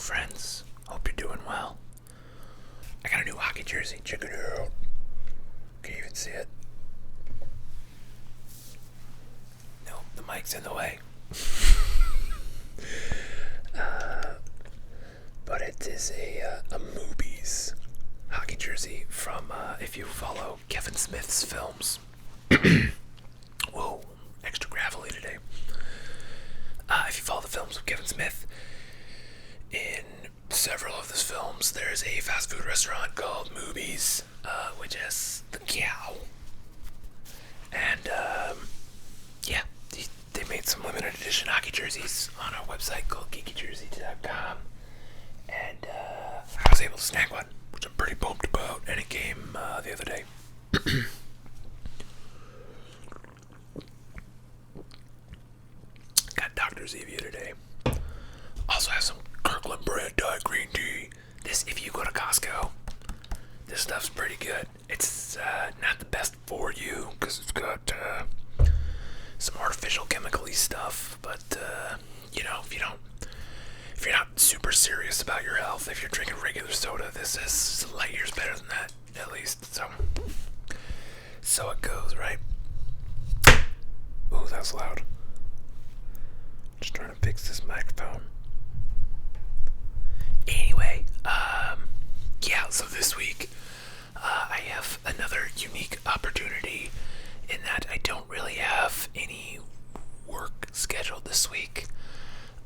friends. Hope you're doing well. I got a new hockey jersey. Check it out. Can you even see it? No, the mic's in the way. But it is a Moobies hockey jersey from, if you follow Kevin Smith's films. Whoa, extra gravelly today. If you follow the films of Kevin Smith, in several of his films, there's a fast food restaurant called Moobies, which has the cow. And, they made some limited edition hockey jerseys on a website called geekyjersey.com. And, I was able to snag one, which I'm pretty pumped about, and it came, the other day. Got Dr. Zevia today. Also have some Kirkland brand Thai green tea. This, if you go to Costco, this stuff's pretty good. It's not the best for you because it's got some artificial chemical-y stuff. But if you're not super serious about your health, if you're drinking regular soda, this is light years better than that, at least. So it goes, right? Ooh, that's loud. Just trying to fix this microphone. Anyway, so this week, I have another unique opportunity in that I don't really have any work scheduled this week.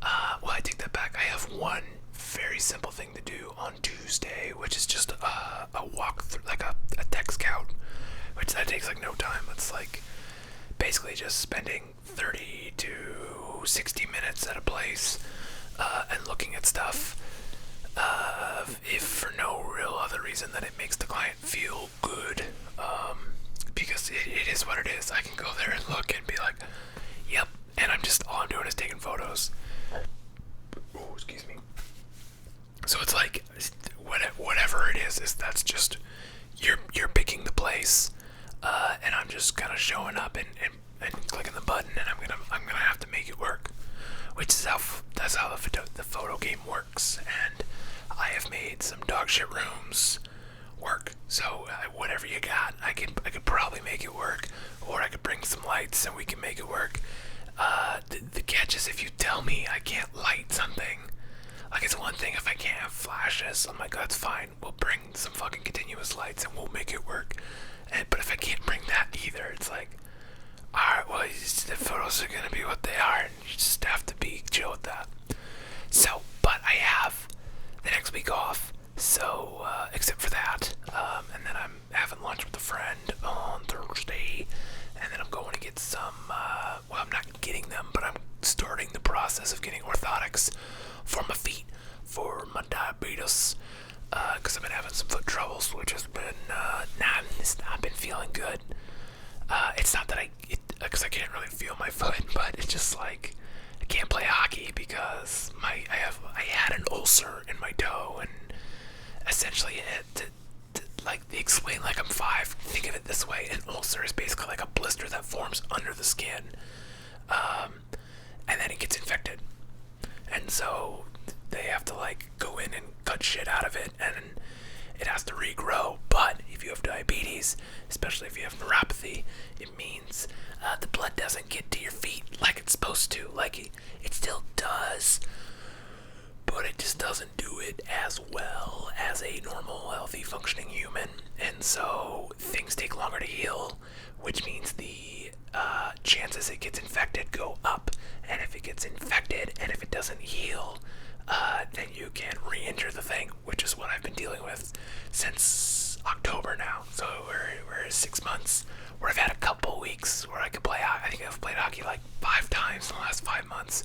I take that back. I have one very simple thing to do on Tuesday, which is just a walk through, like a tech scout, which that takes like no time. It's like basically just spending 30 to 60 minutes at a place and looking at stuff, if for no real other reason than it makes the client feel good, because it is what it is. I can go there and look and be like, yep, and all I'm doing is taking photos. Oh, excuse me. So it's like, whatever it is that's just, you're picking the place, and I'm just kind of showing up and clicking the button, and I'm gonna have to make it work, which is that's how the photo game works. And I have made some dog shit rooms work. So whatever you got, I could probably make it work, or I could bring some lights and we can make it work. The catch is if you tell me I can't light something, like it's one thing if I can't have flashes. I'm like, that's fine. We'll bring some fucking continuous lights and we'll make it work. But if I can't bring that either, it's like, alright, well, the photos are gonna be what they are, and you just have to be chill with that. So, but I have the next week off, so, except for that, and then I'm having lunch with a friend on Thursday, and then I'm going to get some, I'm not getting them, but I'm starting the process of getting orthotics for my feet, for my diabetes, because I've been having some foot troubles, which has been, it's not been feeling good. It's not that because I can't really feel my foot, but it's just like, I can't play hockey because I had an ulcer in my toe, and essentially they explain like I'm 5. Think of it this way: an ulcer is basically like a blister that forms under the skin, and then it gets infected, and so they have to like go in and cut shit out of it, and it has to regrow. But if you have diabetes, especially if you have neuropathy, it means the blood doesn't get to your feet like it's supposed to. Like it still does, but it just doesn't do it as well as a normal, healthy, functioning human. And so things take longer to heal, which means the chances it gets infected go up. And if it gets infected and if it doesn't heal, then you can re-injure the thing, which is what I've been dealing with since October now. So we're 6 months where I've had a couple weeks where I could play hockey. I think I've played hockey like 5 times in the last 5 months.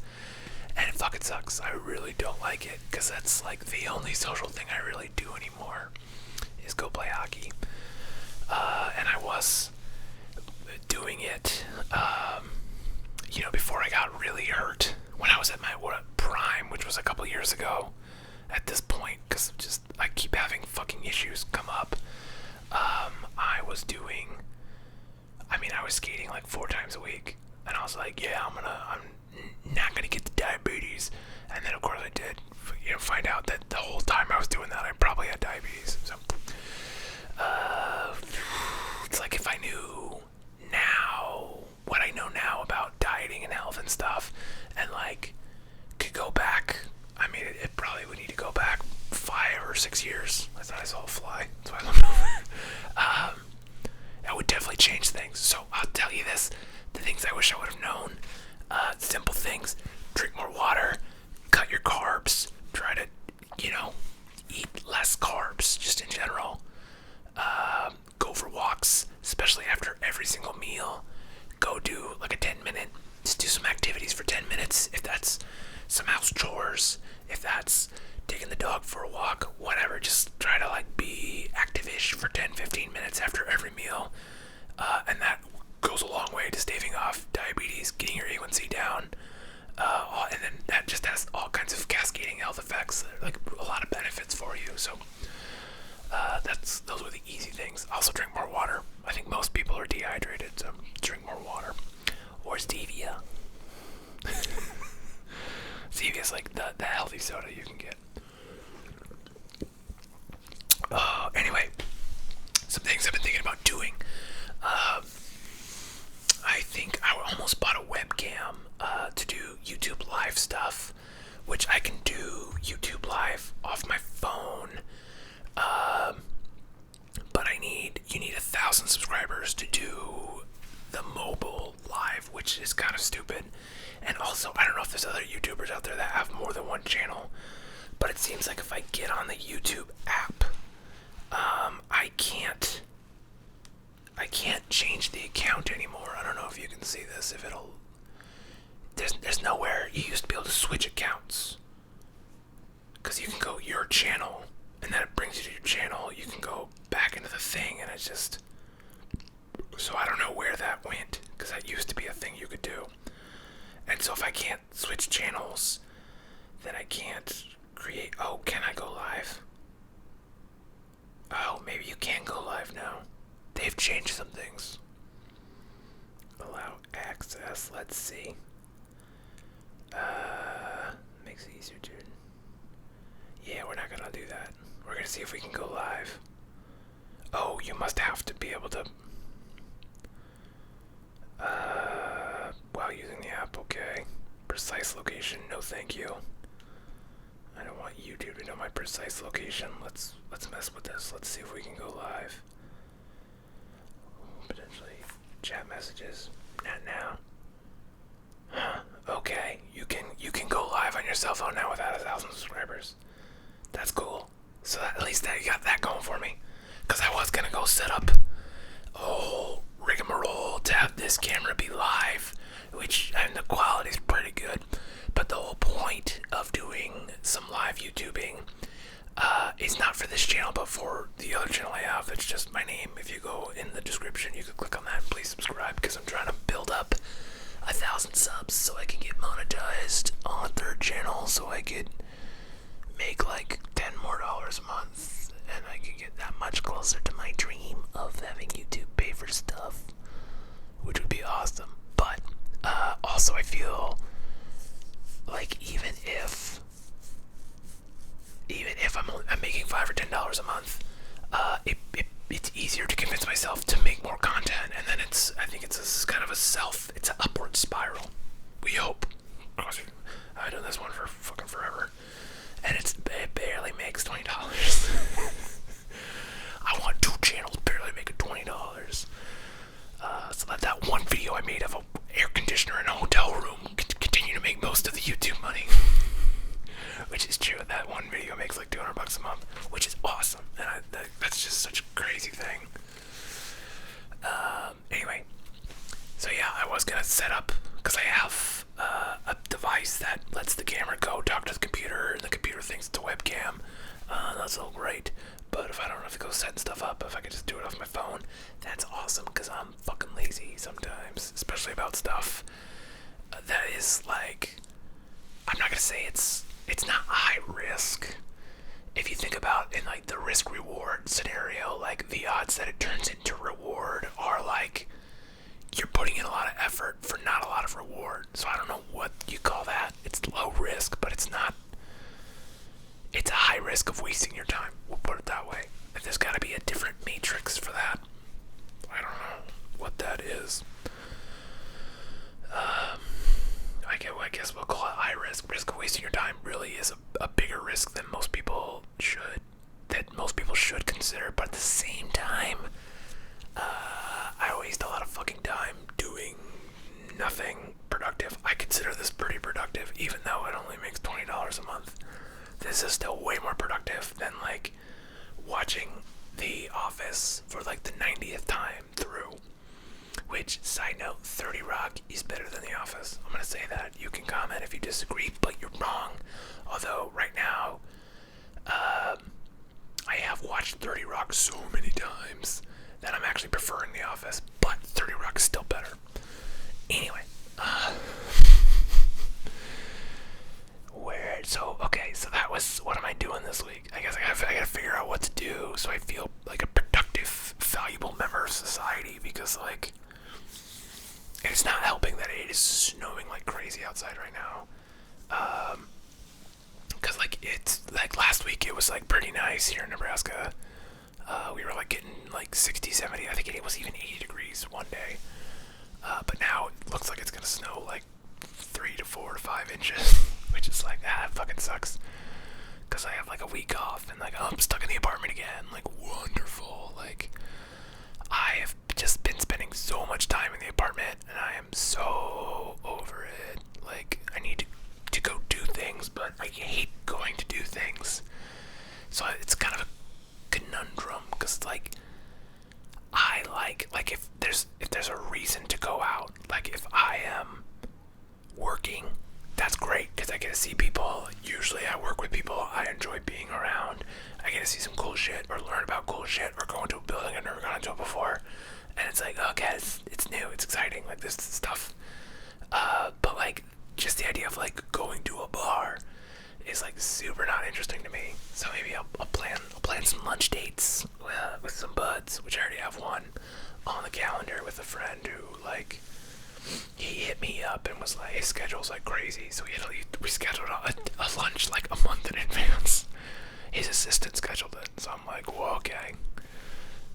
And it fucking sucks. I really don't like it, because that's like the only social thing I really do anymore is go play hockey. And I was doing it, before I got really hurt, when I was at my prime, which was a couple years ago at this point, because I keep having fucking issues come up. I was skating like 4 times a week, and I was like, yeah, I'm not gonna get the diabetes. And then of course I did, find out 6 years. I thought I saw a fly. That's why I looked over. That would definitely change things. So I'll tell you this: the things I wish I would have known. Simple things: drink more water, cut your carbs, try to, eat less carbs. Just in general, go for walks, especially after every single meal. Go do like a 10-minute. Just do some activities for 10 minutes. If that's some house chores, if that's taking the dog for a walk, whatever. Just try to be active-ish for 10-15 minutes after every meal, and that goes a long way to staving off diabetes, getting your A1C down, and then that just has all kinds of cascading health effects, like a lot of benefits for you. So those were the easy things. Also, drink more water. I think most people are dehydrated, so drink more water. Or stevia. Stevia is like the healthy soda you can get. Anyway, some things I've been thinking about doing. I think I almost bought a webcam to do YouTube live stuff, which I can do YouTube live off my phone. But you need 1,000 subscribers to do the mobile live, which is kind of stupid. And also, I don't know if there's other YouTubers out there that have more than one channel, but it seems like if I get on the YouTube app, I can't change the account anymore. I don't know if you can see this. There's nowhere. You used to be able to switch accounts, because you can go your channel, and then it brings you to your channel. You can go back into the thing, and it's just. So I don't know where that went, because that used to be a thing you could do. And so if I can't switch channels, then I can't create. Oh, can I go live? Oh, maybe you can go live now. They've changed some things. Allow access. Let's see. Makes it easier to. Yeah, we're not gonna do that. We're gonna see if we can go live. Oh, you must have to be able to. While using the app, okay. Precise location, no thank you. I don't want YouTube to know my precise location. Let's mess with this. Let's see if we can go live. Potentially chat messages. Not now. Huh. Okay, you can go live on your cell phone now without 1,000 subscribers. That's cool. So at least you got that going for me. Because I was gonna go set up a whole rigmarole to have this camera be live, and the quality's pretty good. But the whole point of doing some live YouTubing is not for this channel, but for the other channel I have. That's just my name. If you go in the description, you can click on that and please subscribe, because I'm trying to build up 1,000 subs so I can get monetized on a third channel, so I could make like $10 more a month, and I could get that much closer to my dream of having YouTube pay for stuff, which would be awesome. But also, I feel like even if I'm making $5 or $10 a month, it's easier to convince myself to make more content, and then I think it's kind of it's an upward spiral. We hope. I've done this one for fucking forever, and it barely makes $20. I want 2 channels barely making $20. So let that one video I made of an air conditioner in a hotel room continue to make most of the YouTube money. Which is true. That one video makes like $200 a month, which is awesome, and that's just such a crazy thing. Anyway, so yeah, I was gonna set up, because I have a device that lets the camera go talk to the computer, and the computer thinks it's a webcam. That's all great, but if I don't have to go setting stuff up, if I could just do it off my phone, that's awesome, because I'm fucking lazy sometimes, especially about stuff that is like, I'm not gonna say it's not high risk. If you think about in like the risk reward scenario, like the odds that it turns into reward are like you're putting in a lot of effort for not a lot of reward. So I don't know what you call that. It's low risk, but it's not. It's a high risk of wasting your time. We'll put it that way. And there's got to be a different matrix for that. I don't know what that is. I guess we'll call it high risk. Risk of wasting your time really is a bigger risk than most people should this is still way more productive than like watching The Office for like the 90th time through. Which, side note, 30 Rock is better than The Office. I'm gonna say that. You can comment if you disagree, but you're wrong. Although right now, I have watched 30 Rock so many times that I'm actually preferring The Office, but 30 Rock is still better. Anyway, so that was, what am I doing this week? I guess I gotta figure out what to do so I feel like a productive, valuable member of society, because like, it's not helping that it is snowing like crazy outside right now. Cause like it's like last week it was like pretty nice here in Nebraska. We were like getting like 60, 70, I think it was even 80 degrees one day. But now it looks like it's gonna snow like 3 to 4 to 5 inches, which is like, that fucking sucks. Cause I have like a week off and like, oh, I'm stuck in the apartment again. Like, wonderful. Like, I have just been spending so much time in the apartment and I am so over it. Like, I need to go do things, but I hate going to do things. So it's kind of a conundrum, because like, I like if there's a reason to go out, like if I am working, that's great because I get to see people. Usually I work with people I enjoy being around. I get to see some cool shit or learn about cool shit or go into a building I've never gone into it before, and it's like, okay, it's new, it's exciting, like this stuff. But like, just the idea of like going to a bar is like super not interesting to me. So maybe I'll plan some lunch dates with some buds, which I already have one on the calendar with a friend who like, he hit me up and was like, his schedule's like crazy, so we scheduled a lunch like a month in advance. His assistant scheduled it, so I'm like, well, okay,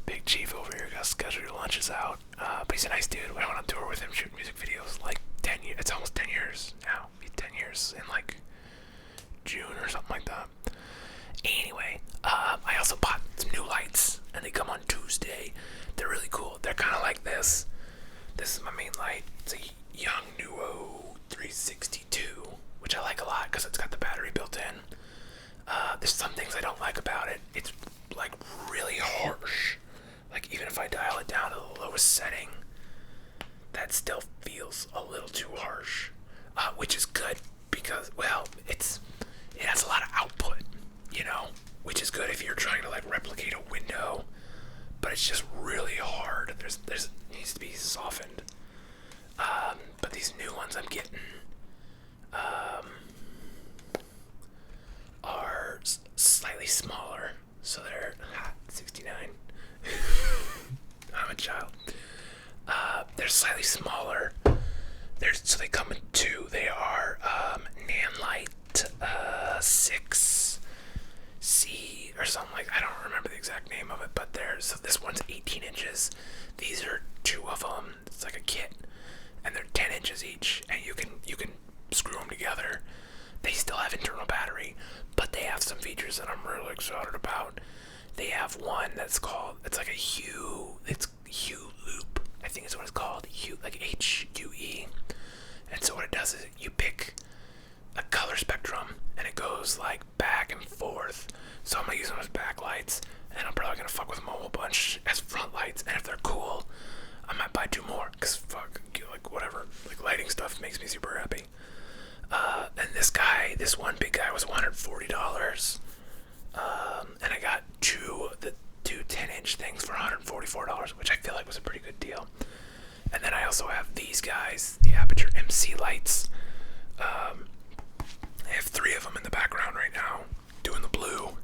big chief over here, gotta schedule your lunches out. But he's a nice dude. I went on tour with him shooting music videos like 10 years. It's almost 10 years now. 10 years in like June or something like that. Anyway, I also bought some new lights, and they come on Tuesday. They're really cool. They're kind of like this. This is my main light. It's a Young Nuo 362, which I like a lot because it's got the battery built in. There's some things I don't like about it. It's like really harsh. Like even if I dial it down to the lowest setting, that still feels a little too harsh. Which is good because, well, it has a lot of output, you know, which is good if you're trying to like replicate a window, but it's just really hard. It needs to be softened. But these new ones I'm getting are slightly smaller, so they're 69. I'm a child. They're slightly smaller. So they come in two. They are Nanlite 6C or something like. I don't remember the exact name of it, but so this one's 18 inches. These are two of them. It's like a kit, and they're 10 inches each, and you can screw them together. They still have internal battery, but they have some features that I'm really excited about. They have one that's called, it's like a Hue Loop, I think is what it's called, Hue, like HUE. And so what it does is you pick a color spectrum and it goes like back and forth. So I'm gonna use them as backlights, and I'm probably gonna fuck with them a whole bunch as front lights. And if they're cool, I might buy 2 more, cause fuck, like whatever, like lighting stuff makes me super happy. And this one big guy was $140. And I got two 10-inch things for $144, which I feel like was a pretty good deal. And then I also have these guys, the Aperture MC lights. I have 3 of them in the background right now, doing the blue.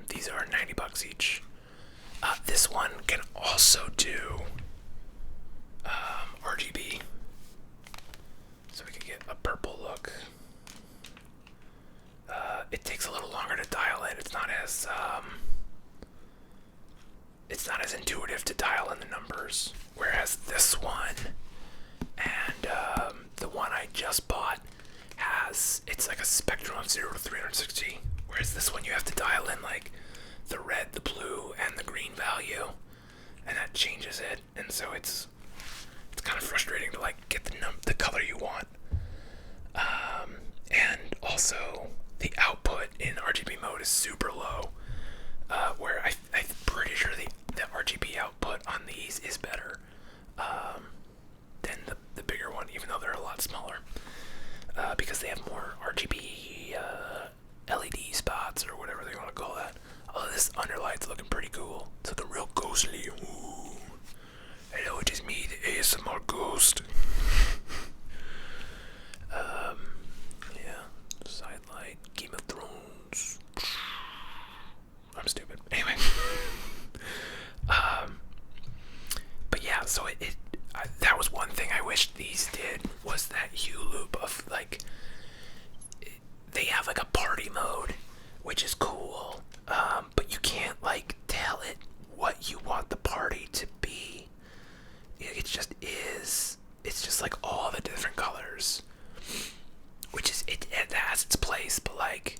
These are $90 each. This one can also do RGB, so we can get a purple look. It takes a little longer to dial in. It's not as intuitive to dial in the numbers. Whereas this one and the one I just bought it's like a spectrum of 0 to 360. Whereas this one you have to dial in like the red, the blue, and the green value, and that changes it. And so it's kind of frustrating to like get the color you want. And also the output in RGB mode is super low. Where I'm pretty sure the RGB output on these is better than the bigger one, even though they're a lot smaller. Because they have more RGB LED spots or whatever they want to call that. Oh, this underlight's looking pretty cool. It's looking real ghostly. Ooh. Hello, it is me, the ASMR ghost. Yeah. Sidelight, Game of Thrones. I'm stupid. Anyway. But yeah, so that was one thing I wish these did, was that hue loop of like, they have like a party mode, which is cool, but you can't like tell it what you want the party to be. It just is. It's just like all the different colors, which is it has its place, but like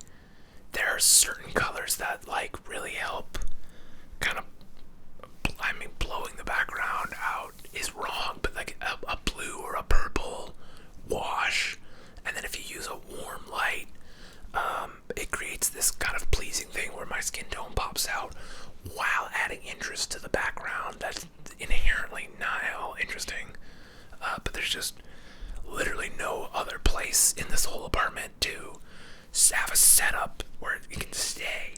there are certain colors that like really help kind of, I mean, blowing the background out is wrong, but like a blue or a purple wash, and then if you use a warm light, it creates this kind of pleasing thing where my skin tone pops out while adding interest to the background. That's inherently not at all interesting, but there's just literally no other place in this whole apartment to have a setup where it can stay.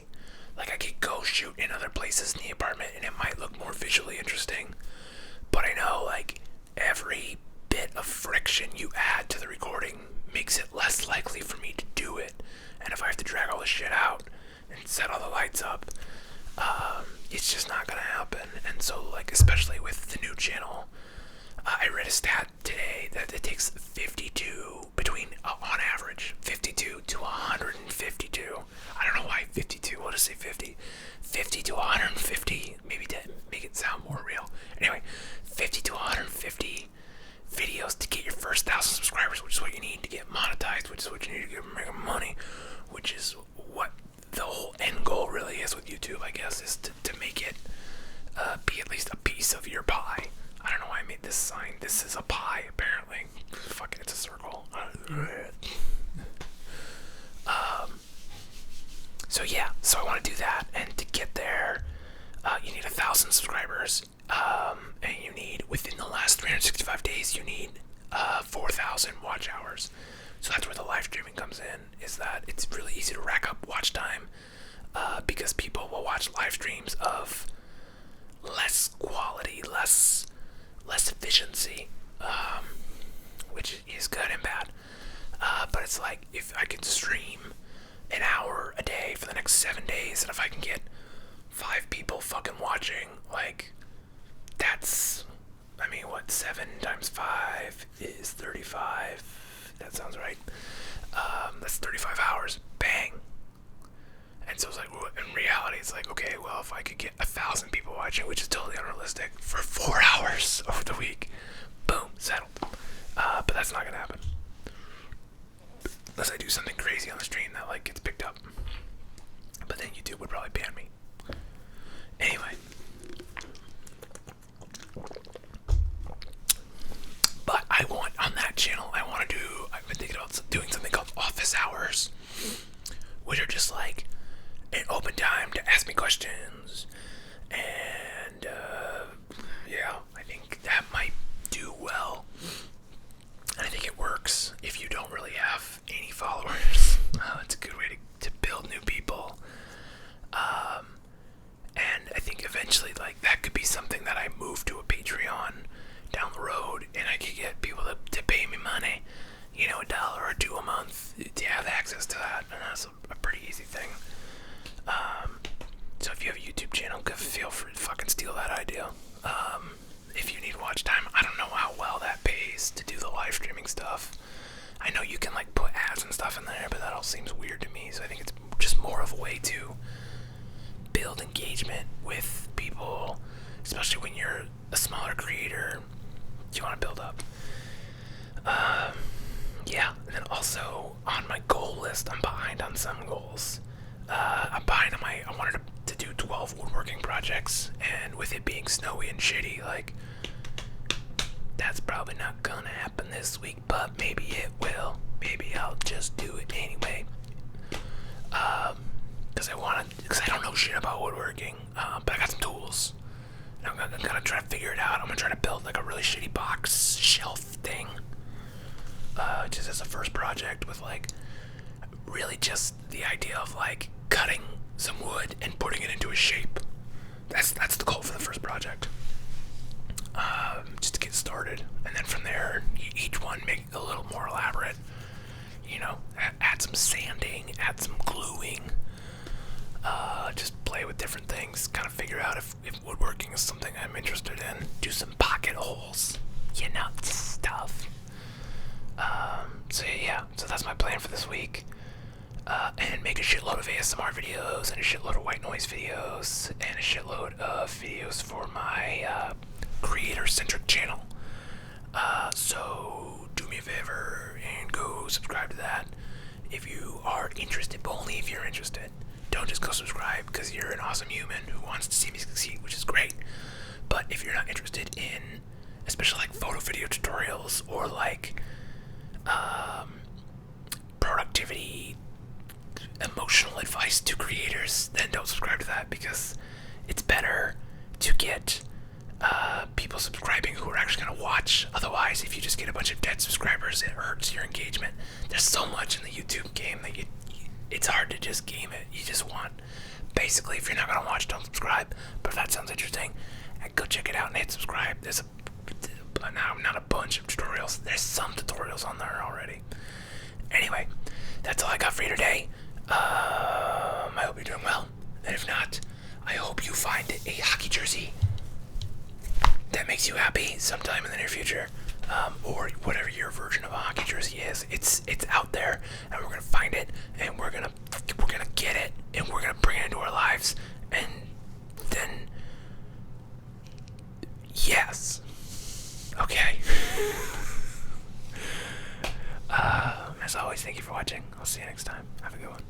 Like, I could go shoot in other places in the apartment and it might look more visually interesting, but I know like every bit of friction you add to the recording makes it less likely for me to do it. And if I have to drag all this shit out and set all the lights up, it's just not gonna happen. And so, like, especially with the new channel, I read a stat today that it takes 52, between, on average, 52 to 152. I don't know why 52, we'll just say 50. 50 to 150, maybe to make it sound more real. Anyway, 50 to 150 videos to get your first 1,000 subscribers, which is what you need to get monetized, which is what you need to get making money, which is what the whole end goal really is with YouTube, I guess, is to make it be at least a piece of your pie. I don't know why I made this sign. This is a pie, apparently. Fuck it, it's a circle. So yeah, so I want to do that, and to get there, you need 1,000 subscribers, and you need, within the last 365 days, you need 4,000 watch hours. So that's where the live streaming comes in, is that it's really easy to rack up watch time, because people will watch live streams of less quality, less efficiency, which is good and bad. But it's like, if I can stream an hour a day for the next 7 days, and if I can get 5 people fucking watching, like, that's, I mean, what, 7 times 5 is 35, that sounds right. That's 35 hours, bang. And so it's like, in reality, it's like, okay, well, if I could get 1,000 people watching, which is totally unrealistic, for 4 hours over the week, boom, settled. But that's not gonna happen. Unless I do something crazy on the stream that, like, gets picked up. But then YouTube would probably ban me. Anyway. But I want, on that channel, I've been thinking about doing something called office hours, which are just like an open time to ask me questions. And, yeah, I think that might do well. And I think it works if you don't really have any followers. It's a good way to build new people. And I think eventually, like, that could be something that I move to a Patreon down the road, and I could get people to pay me money, you know, $1 or $2 a month to have access to that, and that's a pretty easy thing. So if you have a YouTube channel, feel free to fucking steal that idea. If you need watch time, I don't know how well that pays to do the live streaming stuff. I know you can, like, put ads and stuff in there, but that all seems weird to me, so I think it's just more of a way to build engagement with people, especially when you're a smaller creator. You want to build up. Yeah, and then also on my goal list, I'm behind on some goals. I'm behind on I wanted to do 12 woodworking projects, and with it being snowy and shitty, like, that's probably not gonna happen this week, but maybe it will. Maybe I'll just do it anyway. because I don't know shit about woodworking, but I got some tools. And I'm gonna try to figure it out. I'm gonna try to build like a really shitty box shelf thing, just as a first project with like really just the idea of like cutting some wood and putting it into a shape. That's the goal for the first project. Just to get started, and then from there, each one make it a little more elaborate. You know, add some sanding, add some gluing. Just play with different things, kind of figure out if woodworking is something I'm interested in. Do some pocket holes, you know, stuff. So yeah, so that's my plan for this week. And make a shitload of ASMR videos, and a shitload of white noise videos, and a shitload of videos for my creator-centric channel. So do me a favor and go subscribe to that if you are interested, but only if you're interested. Don't just go subscribe because you're an awesome human who wants to see me succeed, which is great. But if you're not interested in, especially like photo video tutorials or like productivity, emotional advice to creators, then don't subscribe to that, because it's better to get people subscribing who are actually going to watch. Otherwise, if you just get a bunch of dead subscribers, it hurts your engagement. There's so much in the YouTube game that it's hard to just game it. You just want, basically, if you're not going to watch, don't subscribe. But if that sounds interesting, go check it out and hit subscribe. There's not a bunch of tutorials. There's some tutorials on there already. Anyway, that's all I got for you today. I hope you're doing well. And if not, I hope you find a hockey jersey that makes you happy sometime in the near future, or whatever your version of a hockey jersey is. It's out there, and we're gonna find it, and we're gonna get it, and we're gonna bring it into our lives, and then yes, okay. As always, thank you for watching. I'll see you next time. Have a good one.